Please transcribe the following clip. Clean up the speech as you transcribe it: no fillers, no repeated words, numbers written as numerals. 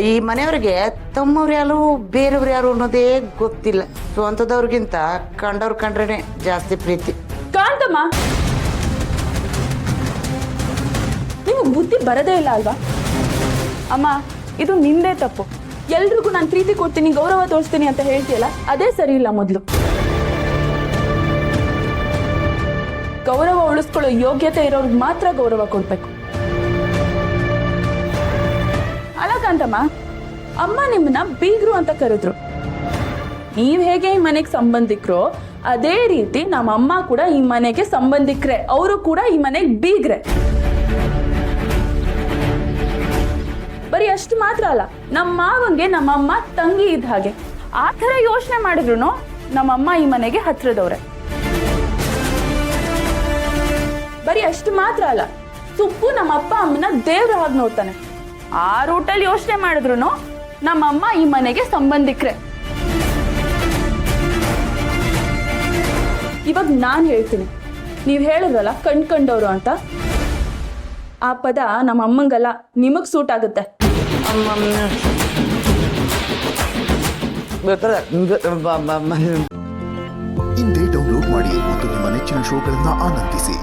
ಈ ಮನೆಯವ್ರಿಗೆ ತಮ್ಮವ್ರು ಯಾರು ಬೇರೆಯವ್ರು ಯಾರು ಅನ್ನೋದೇ ಗೊತ್ತಿಲ್ಲ. ಸ್ವಂತದವ್ರಿಗಿಂತ ಕಂಡವ್ರು ಕಂಡ್ರೇನೆ ಜಾಸ್ತಿ ಪ್ರೀತಿ. ಕಾಂತಮ್ಮ, ನಿಮಗೆ ಬುದ್ಧಿ ಬರದೇ ಇಲ್ಲ ಅಲ್ವಾ? ಅಮ್ಮ, ಇದು ನಿಂದೇ ತಪ್ಪು. ಎಲ್ರಿಗೂ ನಾನು ಪ್ರೀತಿ ಕೊಡ್ತೀನಿ, ಗೌರವ ತೋರಿಸ್ತೀನಿ ಅಂತ ಹೇಳ್ತೀಯಲ್ಲ, ಅದೇ ಸರಿ ಇಲ್ಲ. ಮೊದಲು ಗೌರವ ಉಳಿಸ್ಕೊಳ್ಳೋ ಯೋಗ್ಯತೆ ಇರೋರ್ಗೆ ಮಾತ್ರ ಗೌರವ ಕೊಡ್ಬೇಕು. ಅಲ್ಲ ಕಾಂತಮ್ಮ, ಅಮ್ಮ ನಿಮ್ಮನ್ನ ಬೀಗ್ರು ಅಂತ ಕರೆದ್ರು. ನೀವ್ ಹೇಗೆ ಈ ಮನೆಗೆ ಸಂಬಂಧಿಕರೋ ಅದೇ ರೀತಿ ನಮ್ಮಮ್ಮ ಕೂಡ ಈ ಮನೆಗೆ ಸಂಬಂಧಿಕ್ರೆ. ಅವರು ಕೂಡ ಈ ಮನೆಗೆ ಬೀಗ್ರೆ. ಬರೀ ಅಷ್ಟು ಮಾತ್ರ ಅಲ್ಲ, ನಮ್ಮ ಮಾವಂಗೆ ನಮ್ಮಮ್ಮ ತಂಗಿ ಇದ್ದ ಹಾಗೆ. ಆ ಥರ ಯೋಚನೆ ಮಾಡಿದ್ರು ನಮ್ಮಮ್ಮ ಈ ಮನೆಗೆ ಹತ್ರದವ್ರೆ. ಬರೀ ಅಷ್ಟು ಮಾತ್ರ ಅಲ್ಲ, ಸುಪ್ಪು ನಮ್ಮ ಅಪ್ಪ ಅಮ್ಮನ ದೇವ್ರ ಹಾಗೆ ನೋಡ್ತಾನೆ. ಆ ರೂಟಲ್ಲಿ ಯೋಚನೆ ಮಾಡಿದ್ರು ನಮ್ಮಮ್ಮ ಈ ಮನೆಗೆ ಸಂಬಂಧಿಕ್ರೆ. ಇವಾಗ ನಾನು ಹೇಳ್ತೀನಿ, ನೀವು ಹೇಳಿದ್ರಲ್ಲ ಕಂಡ್ಕೊಂಡವ್ರು ಅಂತ, ಆ ಪದ ನಮ್ಮ ಅಮ್ಮಂಗಲ್ಲ ನಿಮಗ್ ಸೂಟ್ ಆಗುತ್ತೆ. ಇಂದೇ ಡೌನ್ಲೋಡ್ ಮಾಡಿ ಮತ್ತು ನಿಮ್ಮ ನೆಚ್ಚಿನ ಶೋಗಳನ್ನ ಆನಂದಿಸಿ.